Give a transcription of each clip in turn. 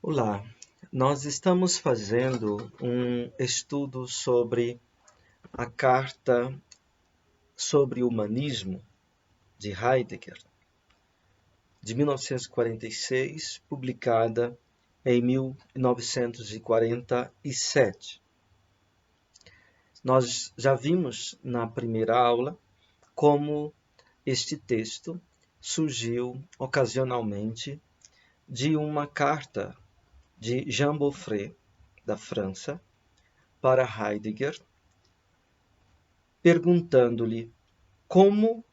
Olá, nós estamos fazendo um estudo sobre a Carta sobre o Humanismo de Heidegger, de 1946, publicada em 1947. Nós já vimos na primeira aula como este texto surgiu ocasionalmente de uma carta de Jean Beaufret, da França, para Heidegger, perguntando-lhe como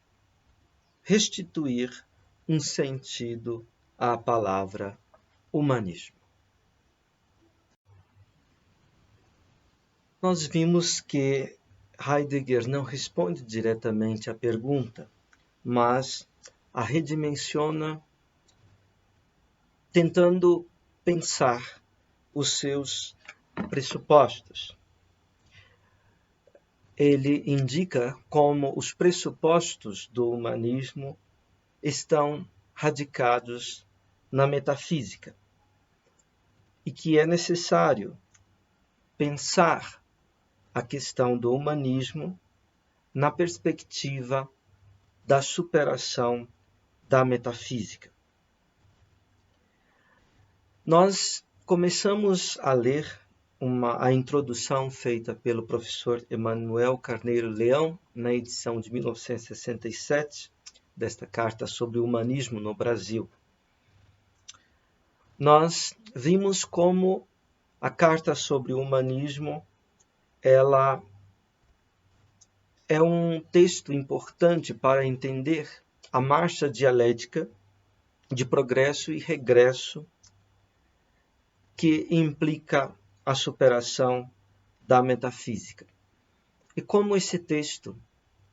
restituir um sentido à palavra humanismo. Nós vimos que Heidegger não responde diretamente à pergunta, mas a redimensiona tentando pensar os seus pressupostos. Ele indica como os pressupostos do humanismo estão radicados na metafísica e que é necessário pensar a questão do humanismo na perspectiva da superação da metafísica. Nós começamos a ler a introdução feita pelo professor Emanuel Carneiro Leão, na edição de 1967, desta Carta sobre o Humanismo no Brasil. Nós vimos como a Carta sobre o Humanismo ela é um texto importante para entender a marcha dialética de progresso e regresso que implica a superação da metafísica. E como esse texto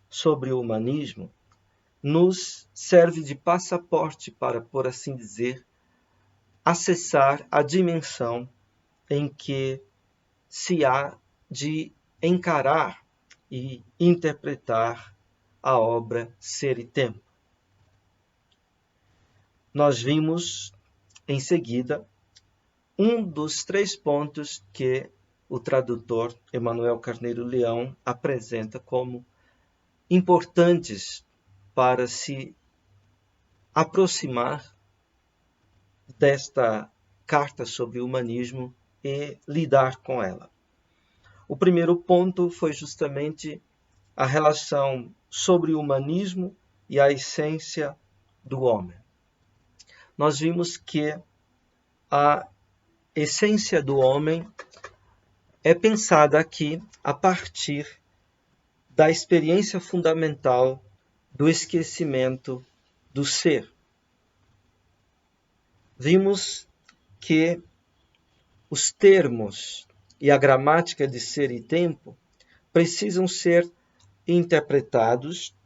sobre o humanismo nos serve de passaporte para, por assim dizer, acessar a dimensão em que se há de encarar e interpretar a obra Ser e Tempo. Nós vimos, em seguida, um dos 3 pontos que o tradutor Emanuel Carneiro Leão apresenta como importantes para se aproximar desta carta sobre o humanismo e lidar com ela. O primeiro ponto foi justamente a relação sobre o humanismo e a essência do homem. Nós vimos que a essência do homem é pensada aqui a partir da experiência fundamental do esquecimento do ser. Vimos que os termos e a gramática de ser e tempo precisam ser interpretados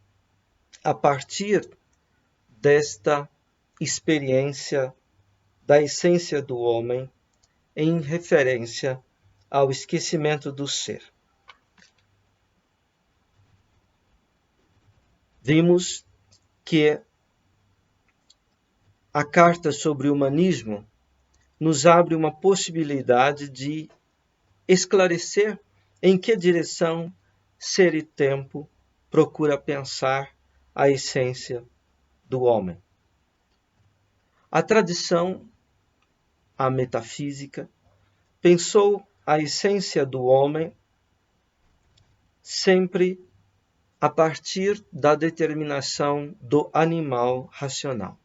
a partir desta experiência da essência do homem em referência ao esquecimento do ser. Vimos que a Carta sobre o Humanismo nos abre uma possibilidade de esclarecer em que direção Ser e Tempo procura pensar a essência do homem. A tradição, a metafísica, pensou a essência do homem sempre a partir da determinação do animal racional,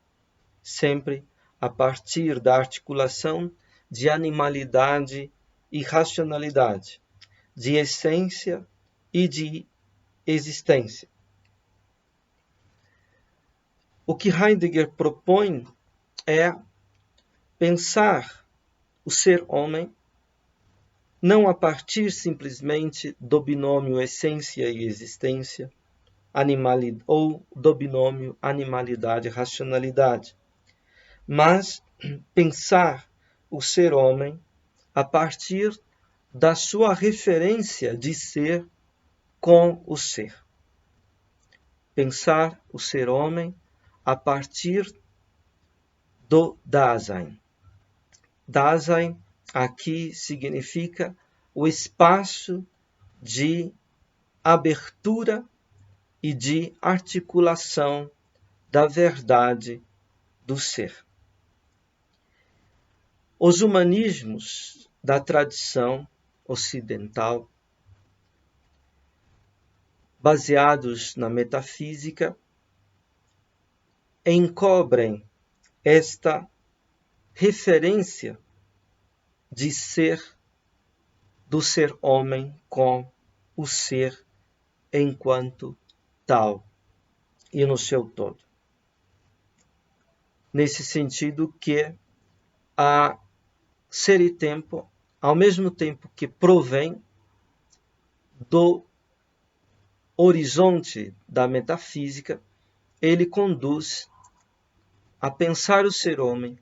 sempre a partir da articulação de animalidade e racionalidade, de essência e de existência. O que Heidegger propõe é pensar o ser-homem não a partir simplesmente do binômio essência e existência, ou do binômio animalidade e racionalidade, mas pensar o ser-homem a partir da sua referência de ser com o ser. Pensar o ser-homem a partir do Dasein. Dasein aqui significa o espaço de abertura e de articulação da verdade do ser. Os humanismos da tradição ocidental, baseados na metafísica, encobrem esta referência de ser, do ser homem com o ser enquanto tal e no seu todo. Nesse sentido que a ser e tempo, ao mesmo tempo que provém do horizonte da metafísica, ele conduz a pensar o ser homem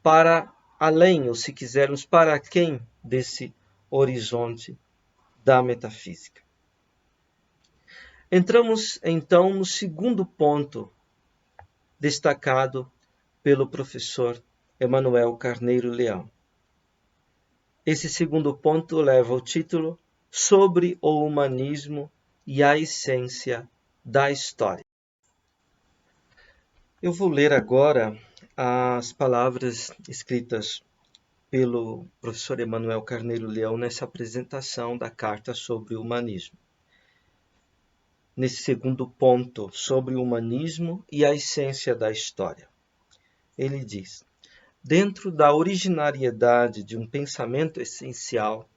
para além, ou se quisermos, para quem desse horizonte da metafísica. Entramos então no segundo ponto destacado pelo professor Emanuel Carneiro Leão. Esse segundo ponto leva o título Sobre o Humanismo e a Essência da História. Eu vou ler agora as palavras escritas pelo professor Emanuel Carneiro Leão nessa apresentação da Carta sobre o Humanismo. Nesse segundo ponto, sobre o humanismo e a essência da história. Ele diz: dentro da originariedade de um pensamento essencial,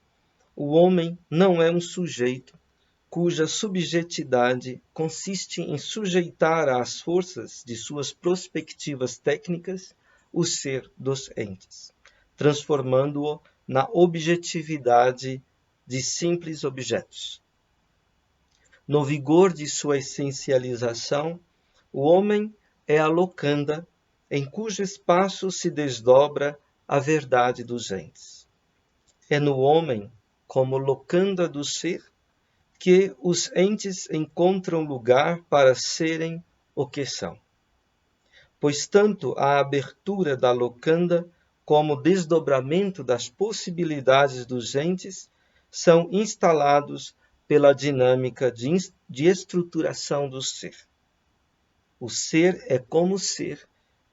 o homem não é um sujeito cuja subjetividade consiste em sujeitar às forças de suas perspectivas técnicas o ser dos entes, transformando-o na objetividade de simples objetos. No vigor de sua essencialização, o homem é a locanda em cujo espaço se desdobra a verdade dos entes. É no homem, como locanda do ser, que os entes encontram lugar para serem o que são. Pois tanto a abertura da locanda como o desdobramento das possibilidades dos entes são instalados pela dinâmica de estruturação do ser. O ser é como ser,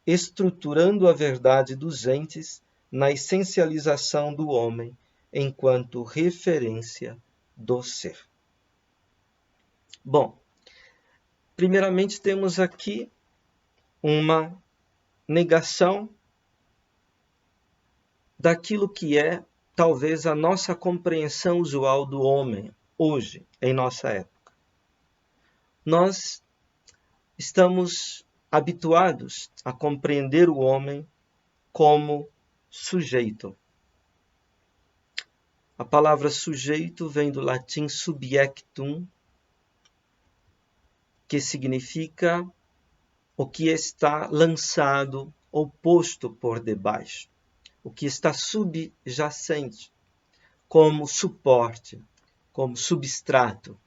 estruturando a verdade dos entes na essencialização do homem enquanto referência do ser. Bom, primeiramente temos aqui uma negação daquilo que é talvez a nossa compreensão usual do homem hoje, em nossa época. Nós estamos habituados a compreender o homem como sujeito. A palavra sujeito vem do latim subjectum, que significa o que está lançado ou posto por debaixo, o que está subjacente, como suporte, como substrato,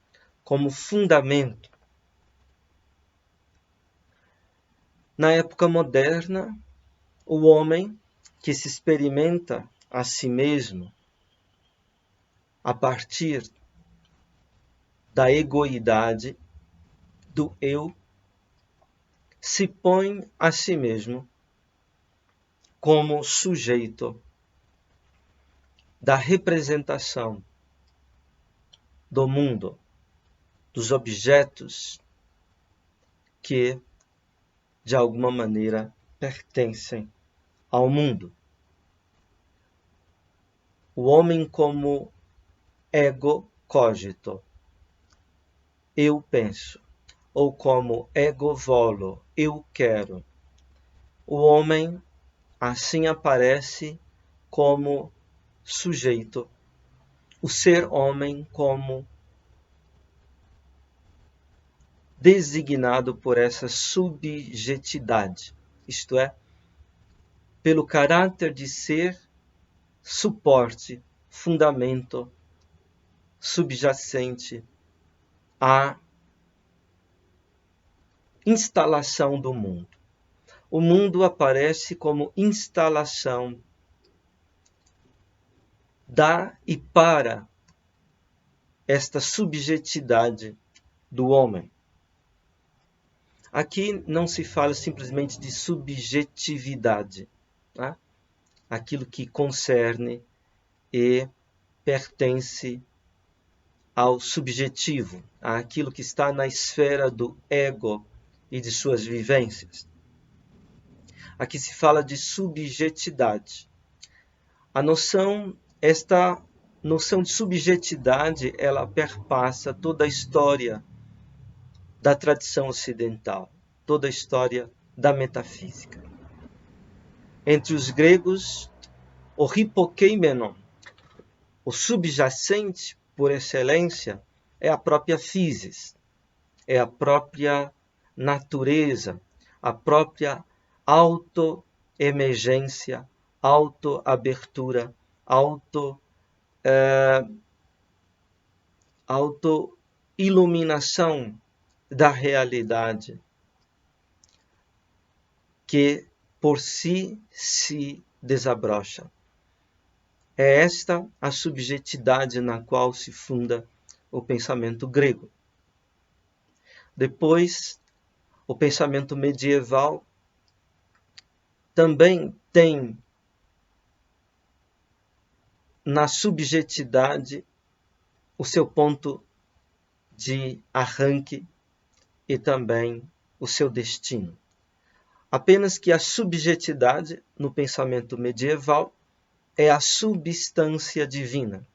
como fundamento. Na época moderna, o homem que se experimenta a si mesmo a partir da egoidade, do eu, se põe a si mesmo como sujeito da representação do mundo, dos objetos que, de alguma maneira, pertencem ao mundo. O homem como ego cogito, eu penso, ou como ego volo, eu quero. O homem assim aparece como sujeito, o ser homem como designado por essa subjetividade, isto é, pelo caráter de ser suporte, fundamento, subjacente à instalação do mundo. O mundo aparece como instalação da e para esta subjetividade do homem. Aqui não se fala simplesmente de subjetividade, tá? Aquilo que concerne e pertence ao subjetivo, àquilo que está na esfera do ego e de suas vivências. Aqui se fala de subjetividade. Esta noção de subjetividade, ela perpassa toda a história da tradição ocidental, toda a história da metafísica. Entre os gregos, o hypokeimenon, o subjacente por excelência, é a própria physis, é a própria natureza, a própria autoemergência, autoabertura, autoiluminação da realidade, que por si se desabrocha. É esta a subjetividade na qual se funda o pensamento grego. Depois, o pensamento medieval também tem na subjetividade o seu ponto de arranque e também o seu destino. Apenas que a subjetividade no pensamento medieval é a substância divina.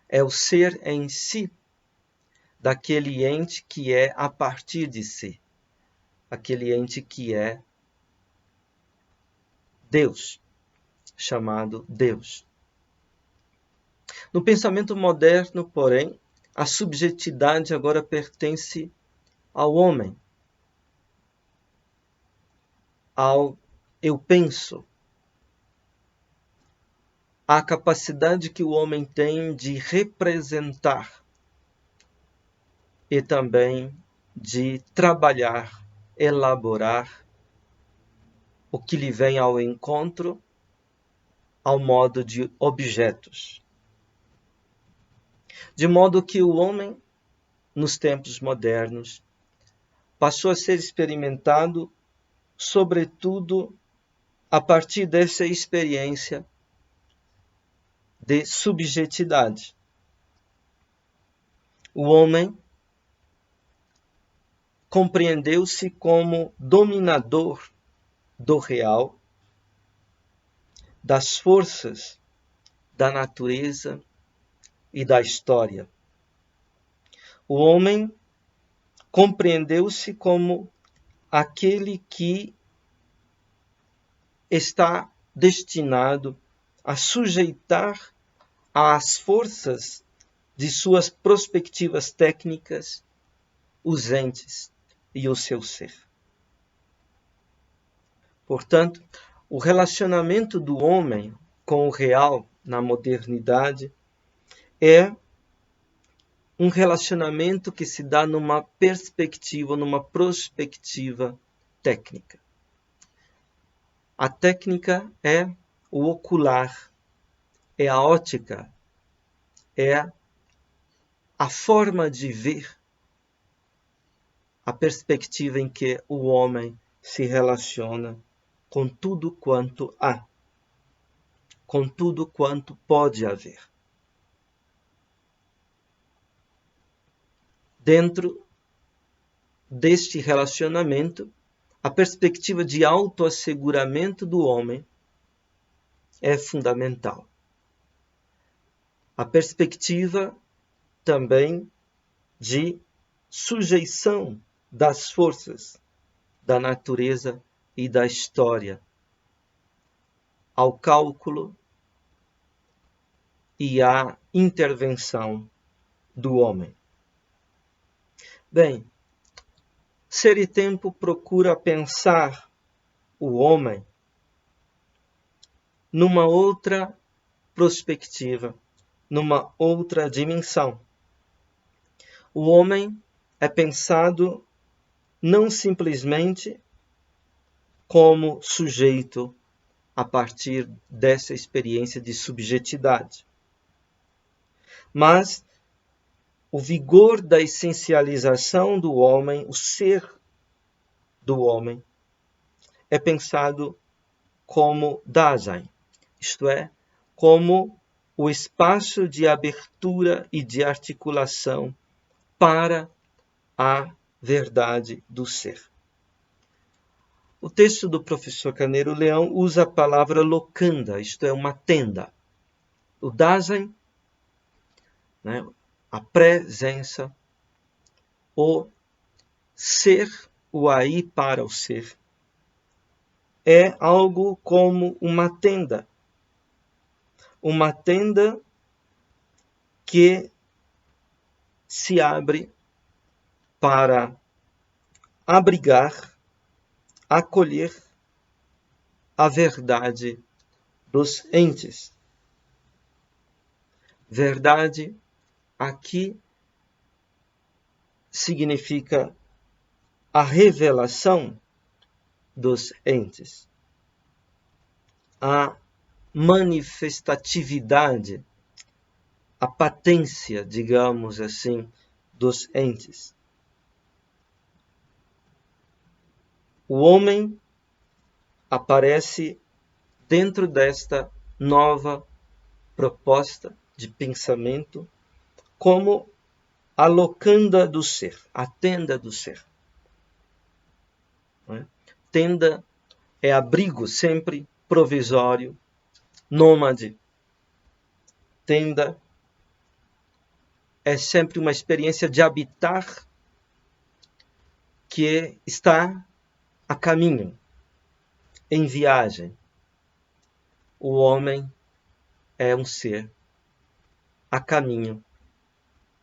É o ser em si daquele ente que é a partir de si. Aquele ente que é Deus, chamado Deus. No pensamento moderno, porém, a subjetividade agora pertence ao homem, ao eu penso, à capacidade que o homem tem de representar e também de trabalhar, elaborar o que lhe vem ao encontro ao modo de objetos. De modo que o homem, nos tempos modernos, passou a ser experimentado, sobretudo, a partir dessa experiência de subjetividade. O homem compreendeu-se como dominador do real, das forças da natureza e da história. O homem compreendeu-se como aquele que está destinado a sujeitar às forças de suas perspectivas técnicas os entes e o seu ser. Portanto, o relacionamento do homem com o real na modernidade é um relacionamento que se dá numa perspectiva, numa prospectiva técnica. A técnica é o ocular, é a ótica, é a forma de ver, a perspectiva em que o homem se relaciona com tudo quanto há, com tudo quanto pode haver. Dentro deste relacionamento, a perspectiva de autoasseguramento do homem é fundamental. A perspectiva também de sujeição das forças da natureza e da história ao cálculo e à intervenção do homem. Bem, Ser e Tempo procura pensar o homem numa outra perspectiva, numa outra dimensão. O homem é pensado não simplesmente como sujeito a partir dessa experiência de subjetividade. Mas o vigor da essencialização do homem, o ser do homem, é pensado como Dasein, isto é, como o espaço de abertura e de articulação para a verdade do ser. O texto do professor Carneiro Leão usa a palavra locanda, isto é, uma tenda. O Dasein, né, a presença, o ser, o aí para o ser, é algo como uma tenda. Uma tenda que se abre para abrigar, acolher a verdade dos entes. Verdade aqui significa a revelação dos entes, a manifestatividade, a patência, digamos assim, dos entes. O homem aparece dentro desta nova proposta de pensamento como a locanda do ser, a tenda do ser. Tenda é abrigo sempre provisório, nômade. Tenda é sempre uma experiência de habitar que está a caminho, em viagem. O homem é um ser a caminho.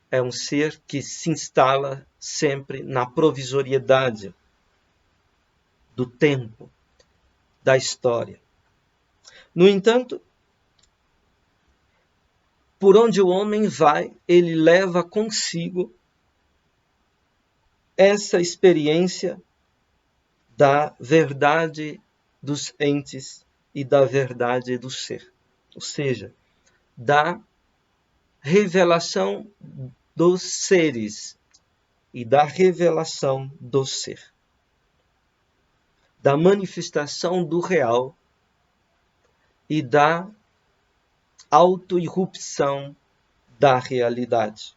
É um ser que se instala sempre na provisoriedade do tempo, da história. No entanto, por onde o homem vai, ele leva consigo essa experiência da verdade dos entes e da verdade do ser. Ou seja, da revelação dos seres e da revelação do ser. Da manifestação do real e da auto-irrupção da realidade,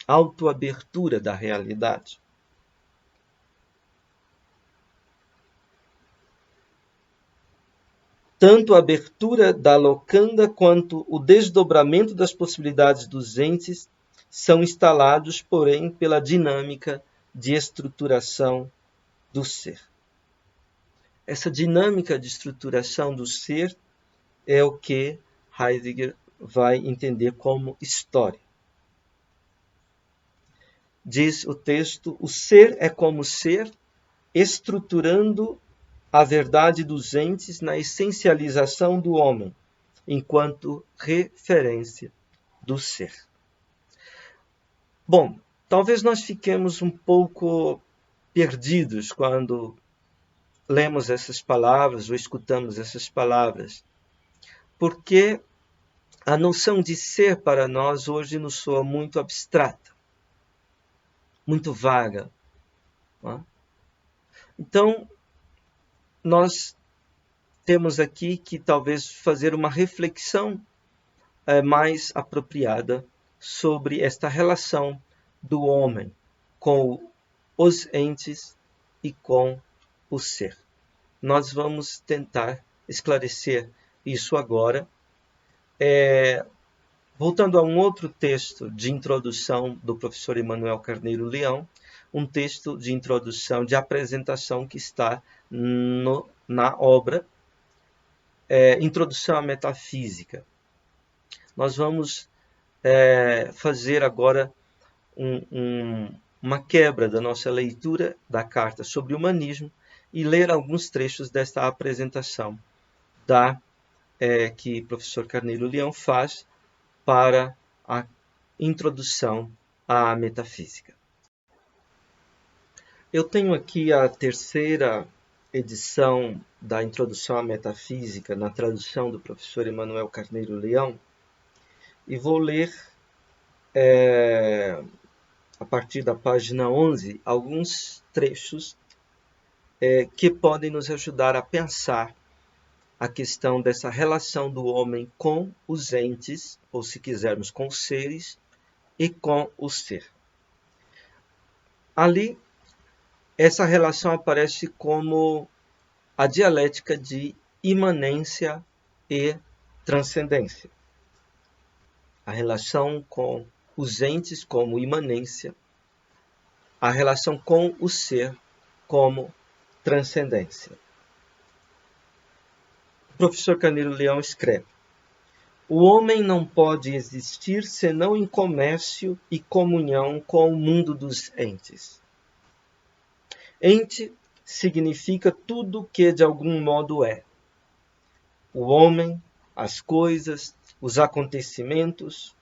autoabertura da realidade. Tanto a abertura da locanda quanto o desdobramento das possibilidades dos entes são instalados, porém, pela dinâmica de estruturação do ser. Essa dinâmica de estruturação do ser é o que Heidegger vai entender como história. Diz o texto, o ser é como ser, estruturando a verdade dos entes na essencialização do homem, enquanto referência do ser. Bom, talvez nós fiquemos um pouco perdidos quando lemos essas palavras ou escutamos essas palavras, porque a noção de ser para nós hoje nos soa muito abstrata, muito vaga. Não é? Então, nós temos aqui que talvez fazer uma reflexão mais apropriada sobre esta relação do homem com os entes e com o ser. Nós vamos tentar esclarecer isso agora. Voltando a um outro texto de introdução do professor Emmanuel Carneiro Leão, um texto de introdução, de apresentação que está na obra Introdução à Metafísica. Nós vamos fazer agora uma quebra da nossa leitura da carta sobre o humanismo e ler alguns trechos desta apresentação que o professor Carneiro Leão faz para a introdução à metafísica. Eu tenho aqui a terceira edição da Introdução à Metafísica, na tradução do professor Emanuel Carneiro Leão, e vou ler, a partir da página 11, alguns trechos que podem nos ajudar a pensar a questão dessa relação do homem com os entes, ou se quisermos, com os seres, e com o ser. Ali, essa relação aparece como a dialética de imanência e transcendência. A relação com os entes como imanência, a relação com o ser como transcendência. O professor Carneiro Leão escreve: o homem não pode existir senão em comércio e comunhão com o mundo dos entes. Ente significa tudo que de algum modo é. O homem, as coisas, os acontecimentos,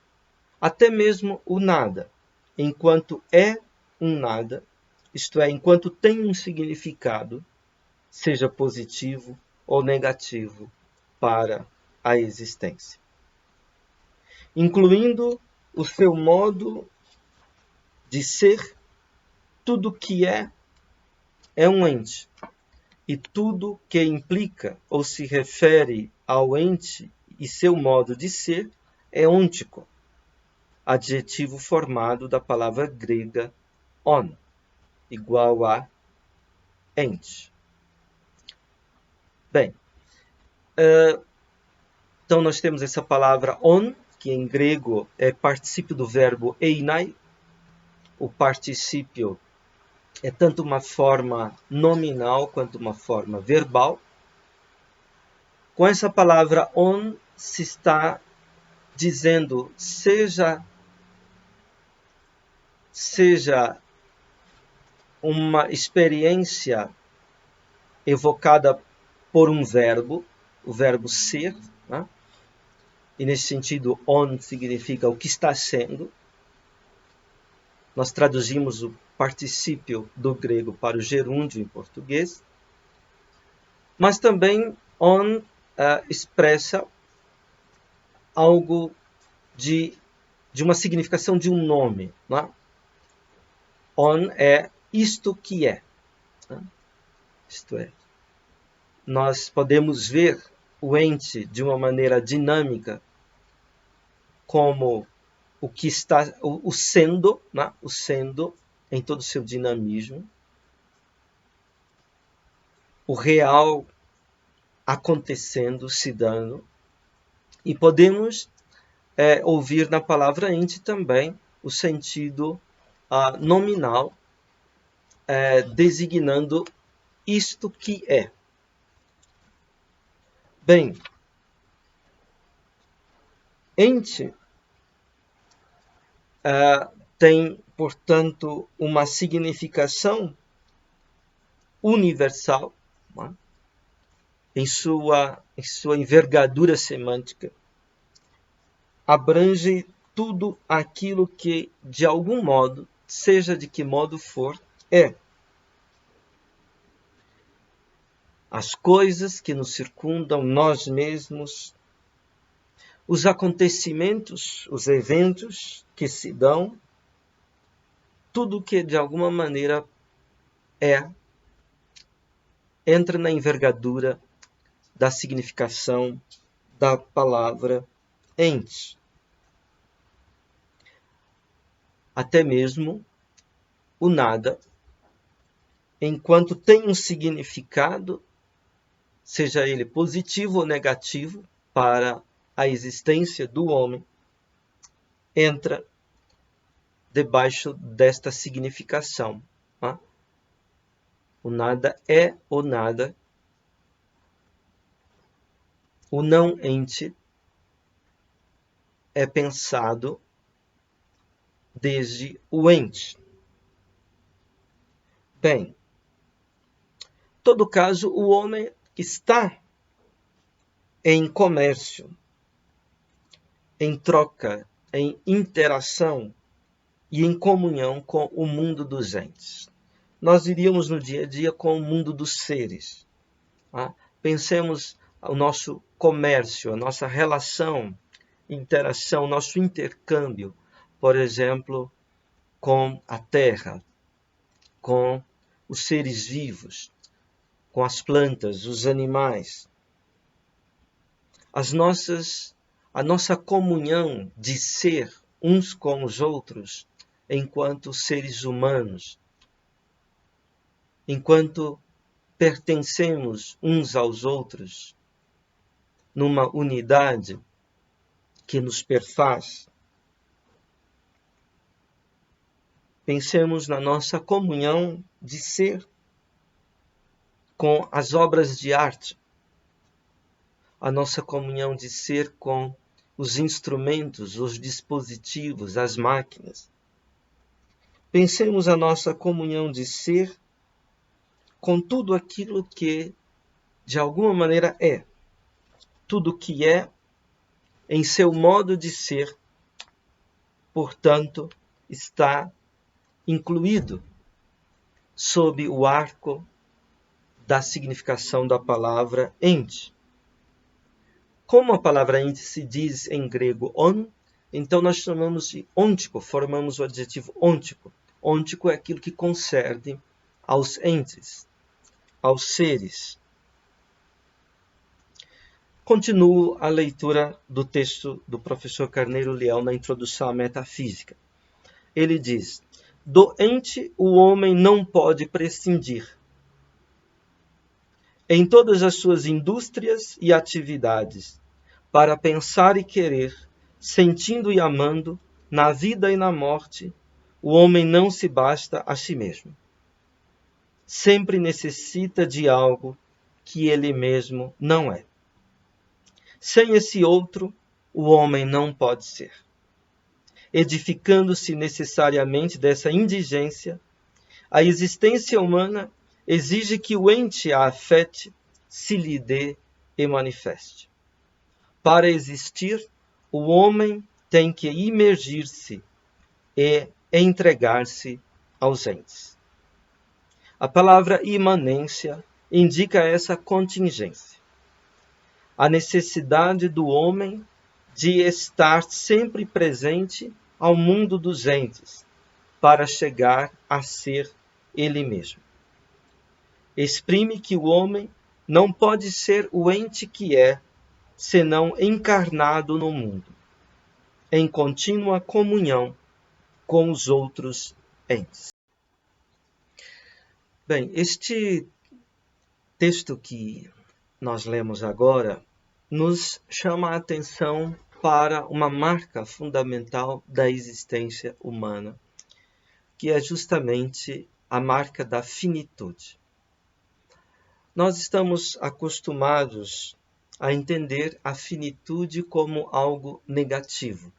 até mesmo o nada, enquanto é um nada, isto é, enquanto tem um significado, seja positivo ou negativo, para a existência. Incluindo o seu modo de ser, tudo que é um ente. E tudo que implica ou se refere ao ente e seu modo de ser é ôntico, adjetivo formado da palavra grega on, igual a ente. Bem, então nós temos essa palavra on, que em grego é particípio do verbo einai. O particípio é tanto uma forma nominal quanto uma forma verbal. Com essa palavra on se está dizendo seja uma experiência evocada por um verbo, o verbo ser, né? E nesse sentido, on significa o que está sendo. Nós traduzimos o particípio do grego para o gerúndio em português. Mas também on expressa algo de uma significação de um nome. Né? On é isto que é. Né? Isto é, nós podemos ver o ente de uma maneira dinâmica como o que está, o sendo, né? O sendo em todo o seu dinamismo, o real acontecendo, se dando, e podemos ouvir na palavra ente também o sentido nominal, designando isto que é. Bem, ente tem, portanto, uma significação universal, né? em sua envergadura semântica, abrange tudo aquilo que, de algum modo, seja de que modo for, é. As coisas que nos circundam, nós mesmos, os acontecimentos, os eventos que se dão, tudo que de alguma maneira entra na envergadura da significação da palavra ente. Até mesmo o nada, enquanto tem um significado, seja ele positivo ou negativo, para a existência do homem, entra debaixo desta significação. Tá? O nada é o nada. O não ente é pensado desde o ente. Bem, em todo caso, o homem está em comércio, em troca, em interação e em comunhão com o mundo dos entes. nós iríamos no dia a dia com o mundo dos seres. Tá? Pensemos o nosso comércio, a nossa relação, interação, nosso intercâmbio, por exemplo, com a terra, com os seres vivos, com as plantas, os animais. A nossa comunhão de ser uns com os outros enquanto seres humanos, enquanto pertencemos uns aos outros numa unidade que nos perfaz. Pensemos na nossa comunhão de ser com as obras de arte, a nossa comunhão de ser com os instrumentos, os dispositivos, as máquinas. Pensemos a nossa comunhão de ser com tudo aquilo que, de alguma maneira, é. Tudo que é, em seu modo de ser, portanto, está incluído sob o arco da significação da palavra ente. Como a palavra ente se diz em grego on, então nós chamamos de ôntico, formamos o adjetivo ôntico. Ôntico é aquilo que concerne aos entes, aos seres. Continuo a leitura do texto do professor Carneiro Leão na introdução à metafísica. Ele diz: do ente o homem não pode prescindir. Em todas as suas indústrias e atividades, para pensar e querer, sentindo e amando, na vida e na morte, o homem não se basta a si mesmo. Sempre necessita de algo que ele mesmo não é. Sem esse outro, o homem não pode ser. Edificando-se necessariamente dessa indigência, a existência humana exige que o ente a afete, se lhe dê e manifeste. Para existir, o homem tem que imergir-se e entregar-se aos entes. A palavra imanência indica essa contingência. A necessidade do homem de estar sempre presente ao mundo dos entes, para chegar a ser ele mesmo. Exprime que o homem não pode ser o ente que é, senão encarnado no mundo, em contínua comunhão com os outros entes. Bem, este texto que nós lemos agora nos chama a atenção para uma marca fundamental da existência humana, que é justamente a marca da finitude. Nós estamos acostumados a entender a finitude como algo negativo,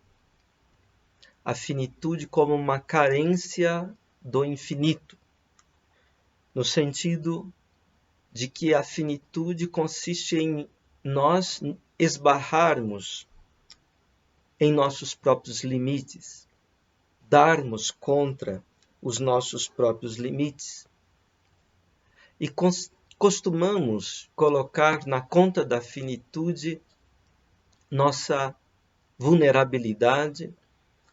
a finitude como uma carência do infinito, no sentido de que a finitude consiste em nós esbarrarmos em nossos próprios limites, darmos contra os nossos próprios limites. E costumamos colocar na conta da finitude nossa vulnerabilidade,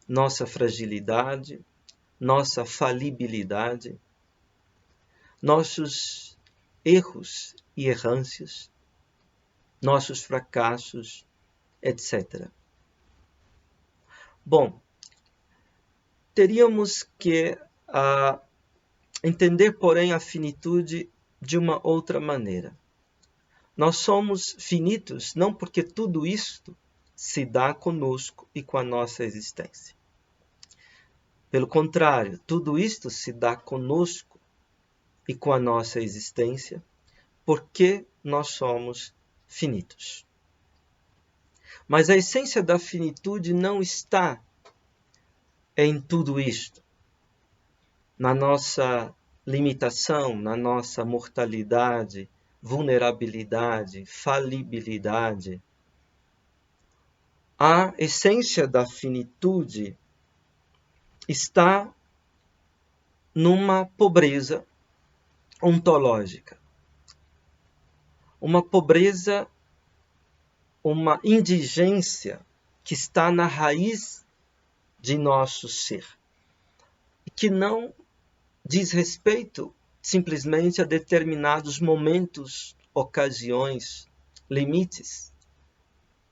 nossa fragilidade, nossa falibilidade, nossos erros e errâncias, nossos fracassos, etc. Bom, teríamos que entender, porém, a finitude de uma outra maneira. Nós somos finitos não porque tudo isto se dá conosco e com a nossa existência. Pelo contrário, tudo isto se dá conosco e com a nossa existência porque nós somos finitos. Mas a essência da finitude não está em tudo isto, na nossa limitação, na nossa mortalidade, vulnerabilidade, falibilidade. A essência da finitude está numa pobreza ontológica, uma pobreza, uma indigência que está na raiz de nosso ser e que não diz respeito simplesmente a determinados momentos, ocasiões, limites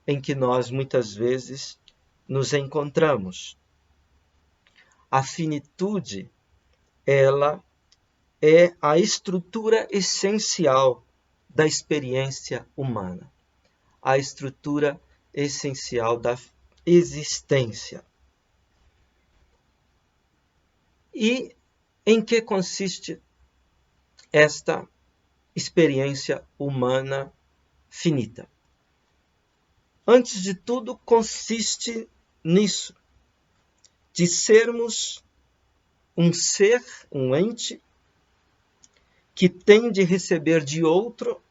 em que nós muitas vezes nos encontramos. A finitude, ela é a estrutura essencial da experiência humana, a estrutura essencial da existência. E em que consiste esta experiência humana finita? Antes de tudo, consiste nisso, de sermos um ser, um ente, que tem de receber de outro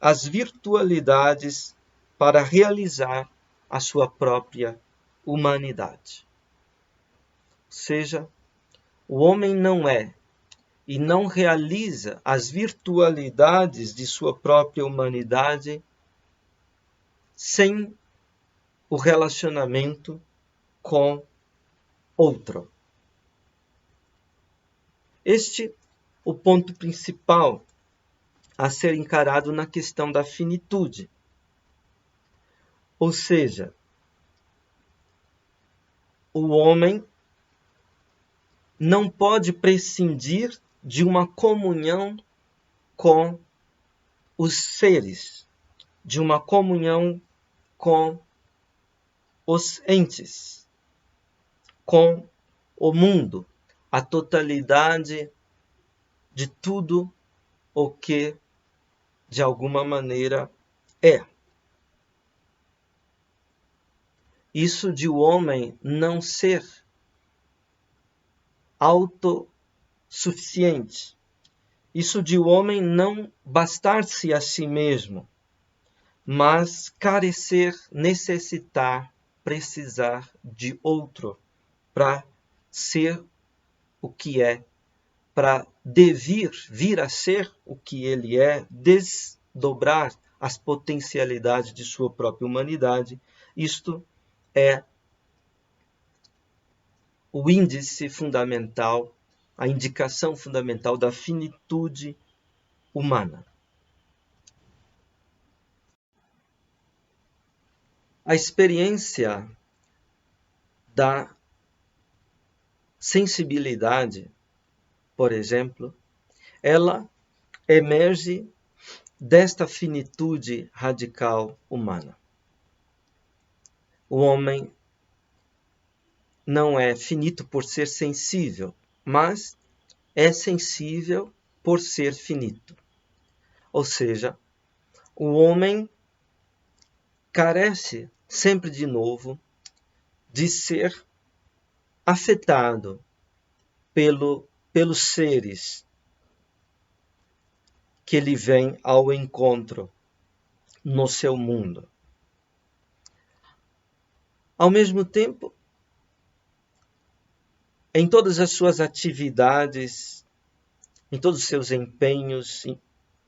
as virtualidades para realizar a sua própria humanidade. Ou seja, o homem não é e não realiza as virtualidades de sua própria humanidade sem o relacionamento com outro. Este o ponto principal a ser encarado na questão da finitude. Ou seja, o homem não pode prescindir de uma comunhão com os seres, de uma comunhão com os entes, com o mundo, a totalidade de tudo o que, de alguma maneira, é. Isso de o homem não ser autossuficiente, isso de o homem não bastar-se a si mesmo, mas carecer, necessitar, precisar de outro para ser o que é, para vir a ser o que ele é, desdobrar as potencialidades de sua própria humanidade. Isto é o índice fundamental, a indicação fundamental da finitude humana. A experiência da sensibilidade, por exemplo, ela emerge desta finitude radical humana. O homem não é finito por ser sensível, mas é sensível por ser finito. Ou seja, o homem carece sempre de novo de ser afetado pelos seres que ele vem ao encontro no seu mundo. Ao mesmo tempo, em todas as suas atividades, em todos os seus empenhos,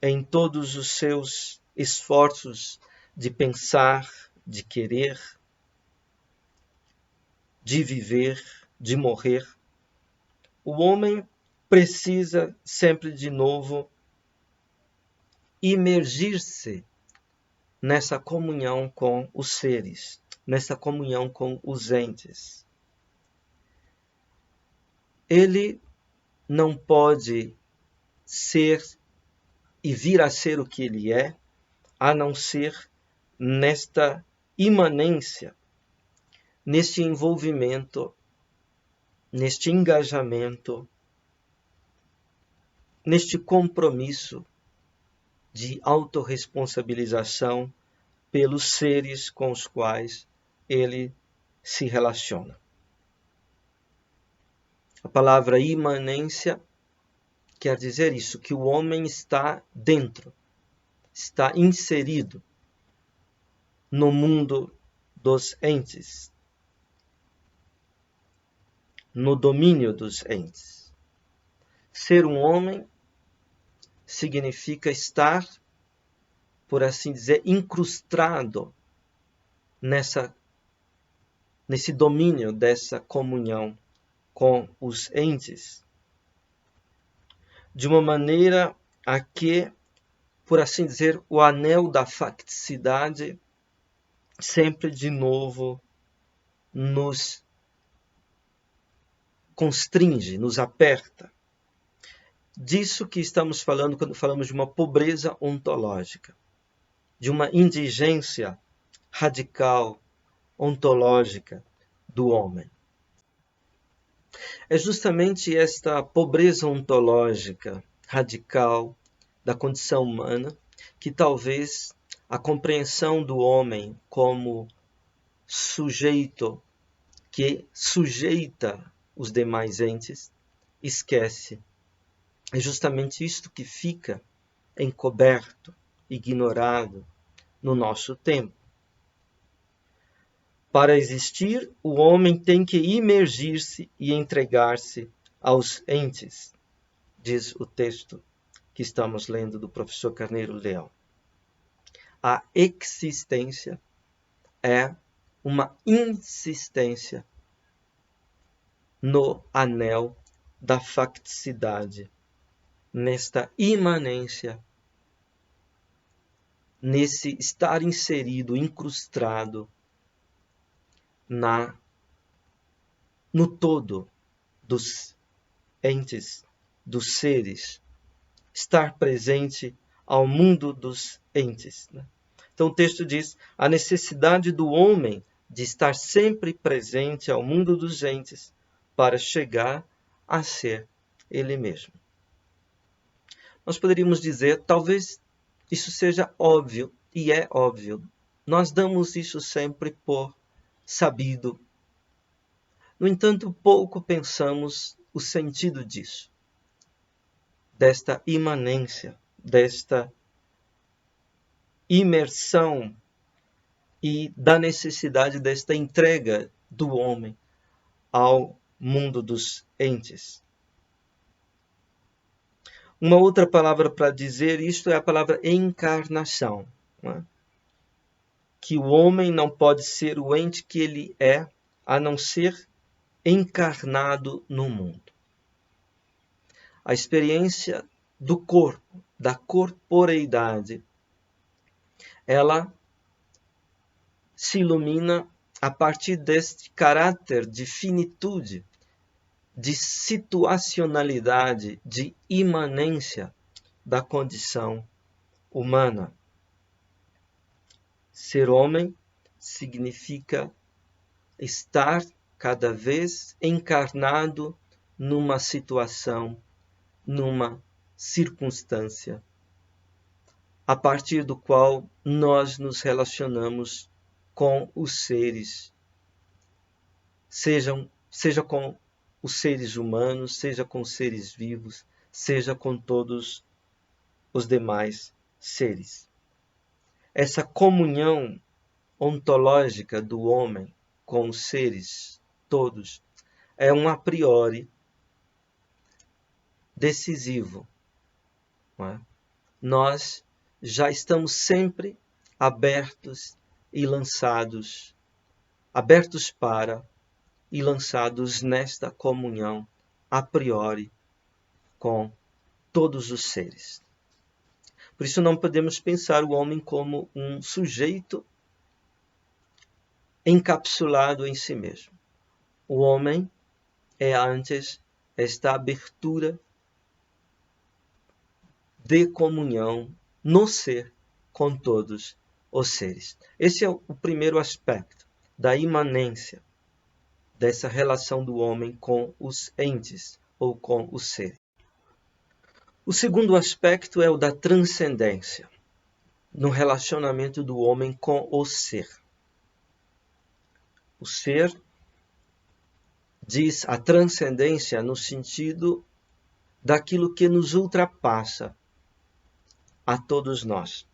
em todos os seus esforços de pensar, de querer, de viver, de morrer, o homem precisa sempre de novo imergir-se nessa comunhão com os seres, nessa comunhão com os entes. Ele não pode ser e vir a ser o que ele é, a não ser nesta imanência, neste envolvimento, neste engajamento, neste compromisso de autorresponsabilização pelos seres com os quais ele se relaciona. A palavra imanência quer dizer isso, que o homem está dentro, está inserido no mundo dos entes, no domínio dos entes. Ser um homem significa estar, por assim dizer, incrustado nesse domínio dessa comunhão com os entes, de uma maneira a que, por assim dizer, o anel da facticidade sempre de novo nos constringe, nos aperta. Disso que estamos falando quando falamos de uma pobreza ontológica, de uma indigência radical ontológica do homem. É justamente esta pobreza ontológica radical da condição humana que talvez a compreensão do homem como sujeito que sujeita os demais entes esquece. É justamente isto que fica encoberto, ignorado no nosso tempo. Para existir, o homem tem que imergir-se e entregar-se aos entes, diz o texto que estamos lendo do professor Carneiro Leão. A existência é uma insistência no anel da facticidade, nesta imanência, nesse estar inserido, incrustado no todo dos entes, dos seres, estar presente ao mundo dos entes. Então o texto diz a necessidade do homem de estar sempre presente ao mundo dos entes para chegar a ser ele mesmo. Nós poderíamos dizer, talvez isso seja óbvio, e é óbvio. Nós damos isso sempre por sabido. No entanto, pouco pensamos o sentido disso, desta imanência, desta imersão e da necessidade desta entrega do homem ao mundo dos entes. Uma outra palavra para dizer isto é a palavra encarnação. Que o homem não pode ser o ente que ele é, a não ser encarnado no mundo. A experiência do corpo, da corporeidade, ela se ilumina a partir deste caráter de finitude, de situacionalidade, de imanência da condição humana. Ser homem significa estar cada vez encarnado numa situação, numa circunstância, a partir do qual nós nos relacionamos com os seres, seja com os seres humanos, seja com os seres vivos, seja com todos os demais seres. Essa comunhão ontológica do homem com os seres todos é um a priori decisivo. Não é? Nós já estamos sempre abertos e lançados, abertos para e lançados nesta comunhão a priori com todos os seres. Por isso não podemos pensar o homem como um sujeito encapsulado em si mesmo. O homem é antes esta abertura de comunhão no ser com todos os seres. Esse é o primeiro aspecto da imanência, dessa relação do homem com os entes ou com os seres. O segundo aspecto é o da transcendência, no relacionamento do homem com o ser. O ser diz a transcendência no sentido daquilo que nos ultrapassa a todos nós.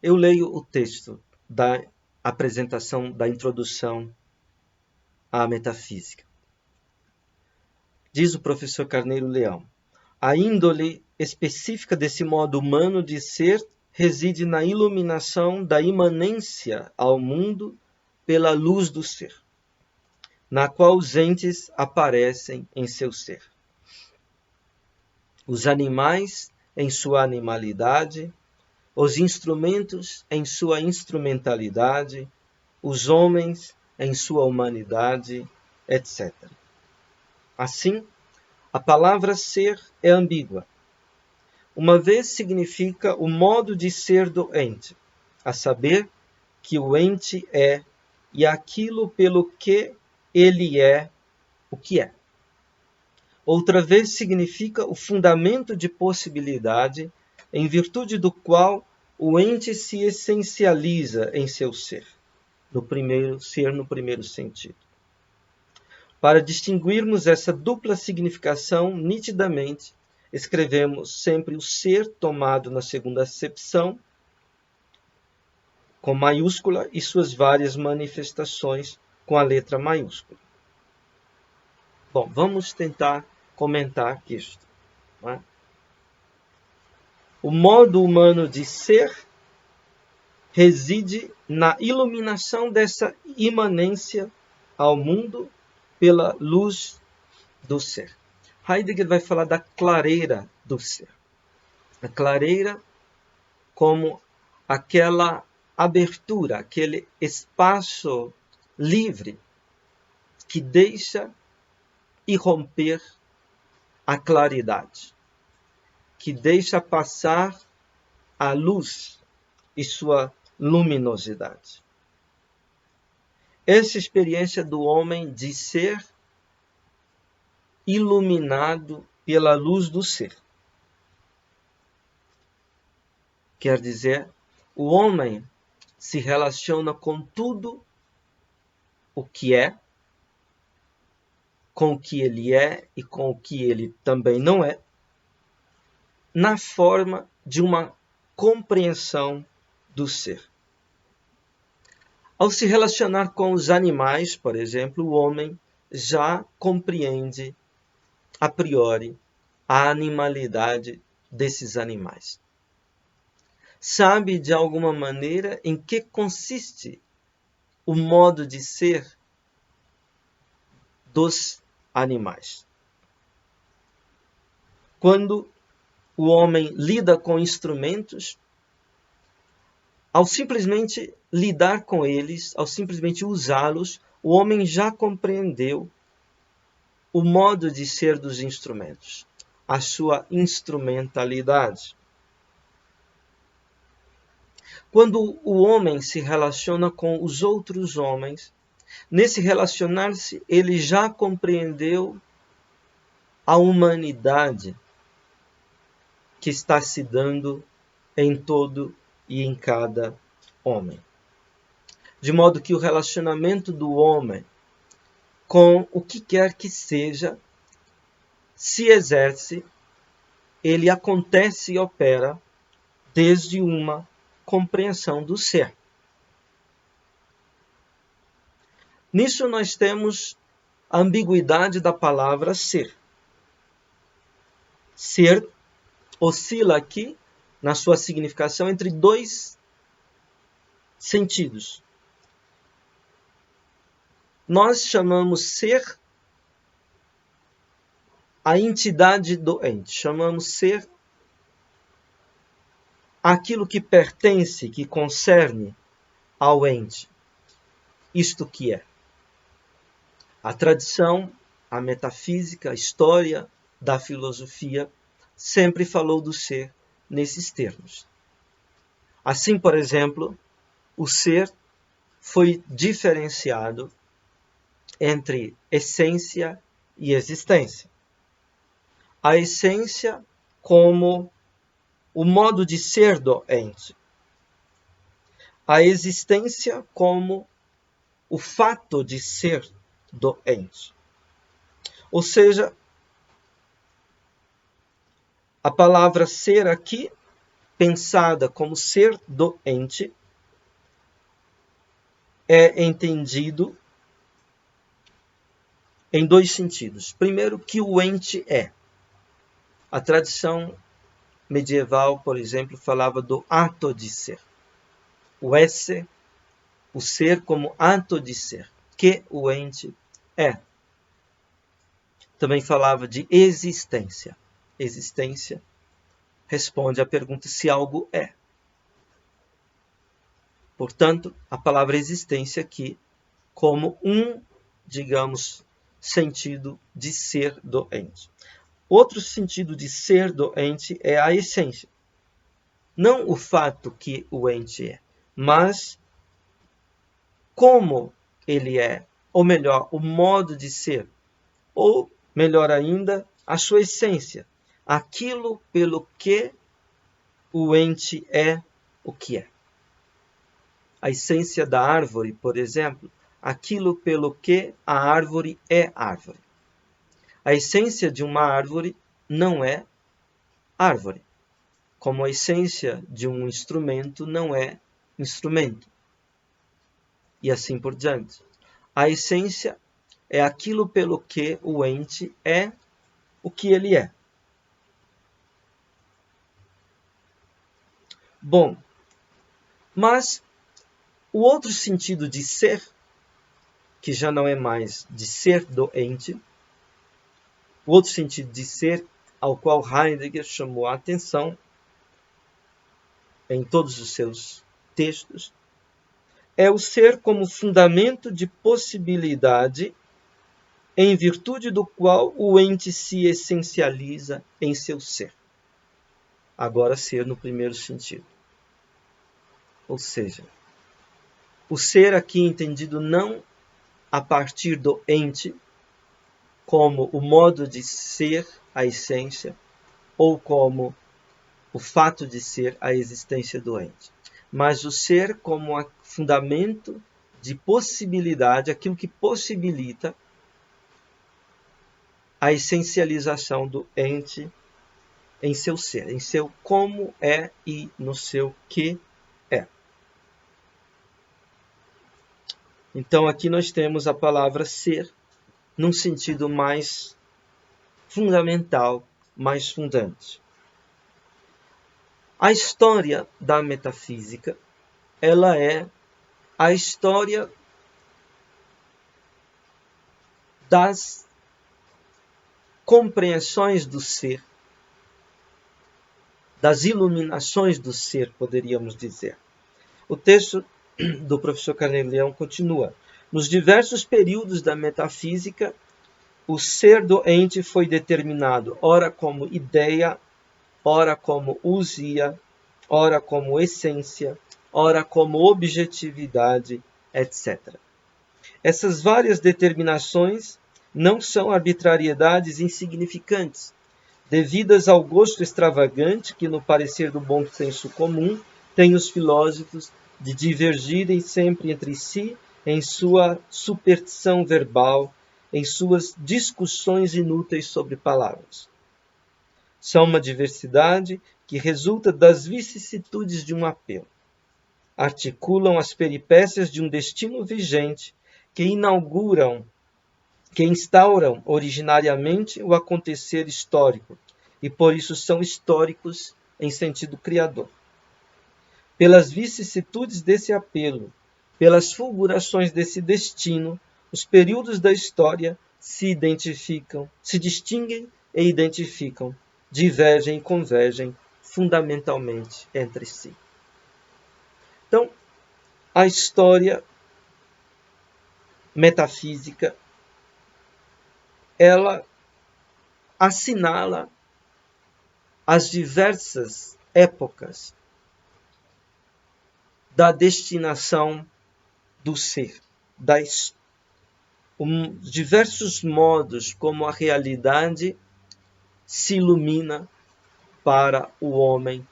Eu leio o texto da apresentação, da introdução à metafísica. Diz o professor Carneiro Leão: A índole específica desse modo humano de ser reside na iluminação da imanência ao mundo pela luz do ser, na qual os entes aparecem em seu ser. Os animais em sua animalidade, os instrumentos em sua instrumentalidade, os homens em sua humanidade, etc. Assim, a palavra ser é ambígua. Uma vez significa o modo de ser do ente, a saber, que o ente é e aquilo pelo que ele é o que é. Outra vez significa o fundamento de possibilidade, em virtude do qual o ente se essencializa em seu ser, no primeiro sentido. Para distinguirmos essa dupla significação nitidamente, escrevemos sempre o ser tomado na segunda acepção, com maiúscula, e suas várias manifestações com a letra maiúscula. Bom, vamos tentar comentar isto. Não é? O modo humano de ser reside na iluminação dessa imanência ao mundo pela luz do ser. Heidegger vai falar da clareira do ser. A clareira como aquela abertura, aquele espaço livre que deixa irromper a claridade, que deixa passar a luz e sua luminosidade. Essa experiência do homem de ser iluminado pela luz do ser. Quer dizer, o homem se relaciona com tudo o que é, com o que ele é e com o que ele também não é, na forma de uma compreensão do ser. Ao se relacionar com os animais, por exemplo, o homem já compreende a priori a animalidade desses animais. Sabe de alguma maneira em que consiste o modo de ser dos animais. Quando o homem lida com instrumentos, ao simplesmente lidar com eles, ao simplesmente usá-los, o homem já compreendeu o modo de ser dos instrumentos, a sua instrumentalidade. Quando o homem se relaciona com os outros homens, nesse relacionar-se, ele já compreendeu a humanidade que está se dando em todo e em cada homem. De modo que o relacionamento do homem com o que quer que seja se exerce, ele acontece e opera desde uma compreensão do ser. Nisso nós temos a ambiguidade da palavra ser. Ser oscila aqui, na sua significação, entre dois sentidos. Nós chamamos ser a entidade do ente, chamamos ser aquilo que pertence, que concerne ao ente, isto que é. A tradição, a metafísica, a história da filosofia sempre falou do ser nesses termos. Assim, por exemplo, o ser foi diferenciado entre essência e existência. A essência como o modo de ser do ente. A existência como o fato de ser do ente. Ou seja, a palavra ser aqui, pensada como ser do ente, é entendido em dois sentidos. Primeiro, que o ente é. A tradição medieval, por exemplo, falava do ato de ser. O esse, o ser como ato de ser, que o ente é. Também falava de existência. Existência responde à pergunta se algo é. Portanto, a palavra existência aqui como digamos, sentido de ser do ente. Outro sentido de ser do ente é a essência. Não o fato que o ente é, mas como ele é, ou melhor, o modo de ser, ou melhor ainda, a sua essência, aquilo pelo que o ente é o que é. A essência da árvore, por exemplo, aquilo pelo que a árvore é árvore. A essência de uma árvore não é árvore, como a essência de um instrumento não é instrumento. E assim por diante. A essência é aquilo pelo que o ente é o que ele é. Bom, mas o outro sentido de ser, que já não é mais de ser do ente, o outro sentido de ser ao qual Heidegger chamou a atenção em todos os seus textos, é o ser como fundamento de possibilidade em virtude do qual o ente se essencializa em seu ser. Agora, ser no primeiro sentido. Ou seja, o ser aqui entendido não a partir do ente, como o modo de ser, a essência, ou como o fato de ser, a existência do ente, mas o ser como o fundamento de possibilidade, aquilo que possibilita a essencialização do ente em seu ser, em seu como é e no seu que é. Então aqui nós temos a palavra ser num sentido mais fundamental, mais fundante. A história da metafísica, ela é a história das compreensões do ser, das iluminações do ser, poderíamos dizer. O texto do professor Carneiro Leão continua. Nos diversos períodos da metafísica, o ser do ente foi determinado, ora como ideia, ora como ousia, ora como essência, ora como objetividade, etc. Essas várias determinações não são arbitrariedades insignificantes, devidas ao gosto extravagante que, no parecer do bom senso comum, têm os filósofos de divergirem sempre entre si em sua superstição verbal, em suas discussões inúteis sobre palavras. São uma diversidade que resulta das vicissitudes de um apelo. Articulam as peripécias de um destino vigente que instauram originariamente o acontecer histórico, e por isso são históricos em sentido criador. Pelas vicissitudes desse apelo, pelas fulgurações desse destino, os períodos da história se distinguem e identificam, divergem e convergem fundamentalmente entre si. Então, a história metafísica, ela assinala as diversas épocas da destinação do ser, diversos modos como a realidade se ilumina para o homem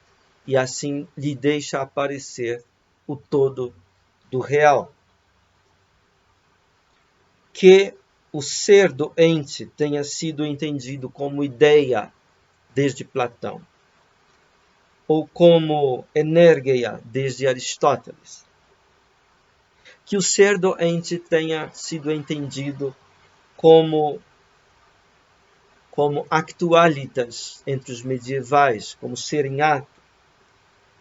e assim lhe deixa aparecer o todo do real. Que o ser do ente tenha sido entendido como ideia desde Platão, ou como energeia desde Aristóteles. Que o ser do ente tenha sido entendido como como actualitas entre os medievais, como ser em ato,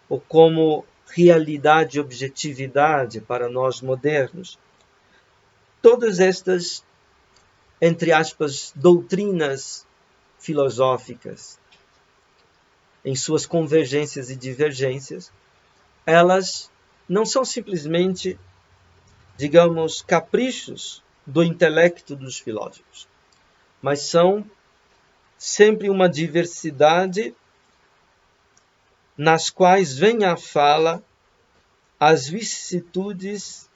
ou como realidade e objetividade para nós modernos. Todas estas, entre aspas, doutrinas filosóficas, em suas convergências e divergências, elas não são simplesmente, digamos, caprichos do intelecto dos filósofos, mas são sempre uma diversidade nas quais vem à fala as vicissitudes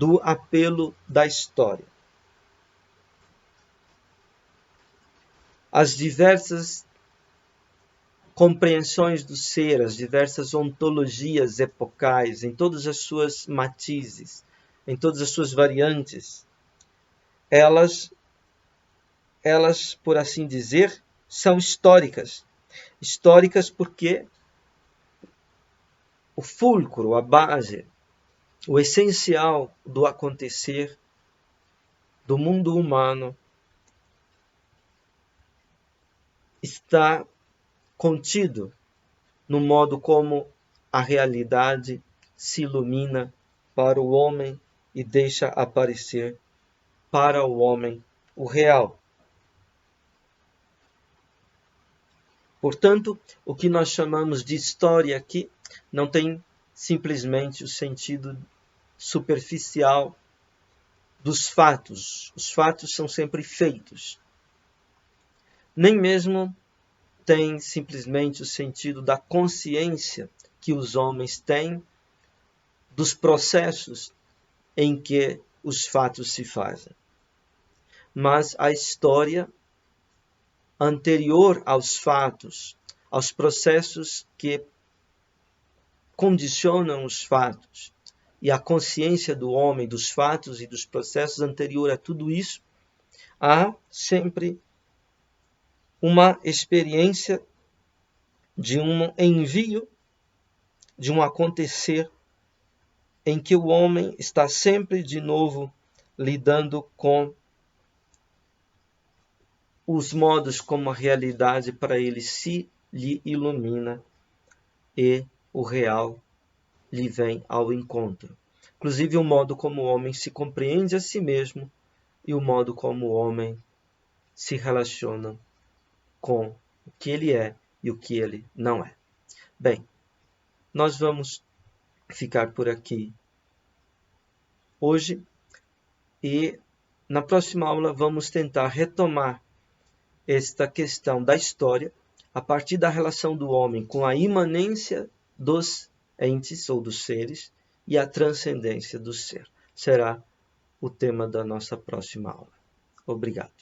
do apelo da história. As diversas compreensões do ser, as diversas ontologias epocais, em todas as suas matizes, em todas as suas variantes, elas, por assim dizer, são históricas. Históricas porque o fulcro, a base, o essencial do acontecer do mundo humano está contido no modo como a realidade se ilumina para o homem e deixa aparecer para o homem o real. Portanto, o que nós chamamos de história aqui não tem simplesmente o sentido superficial dos fatos. Os fatos são sempre feitos. Nem mesmo tem simplesmente o sentido da consciência que os homens têm dos processos em que os fatos se fazem. Mas a história anterior aos fatos, aos processos que condicionam os fatos, e a consciência do homem dos fatos e dos processos anterior a tudo isso, há sempre uma experiência de um envio, de um acontecer em que o homem está sempre de novo lidando com os modos como a realidade para ele se lhe ilumina e o real lhe vem ao encontro. Inclusive o modo como o homem se compreende a si mesmo e o modo como o homem se relaciona com o que ele é e o que ele não é. Bem, nós vamos ficar por aqui hoje e na próxima aula vamos tentar retomar esta questão da história a partir da relação do homem com a imanência dos entes ou dos seres e a transcendência do ser. Será o tema da nossa próxima aula. Obrigado.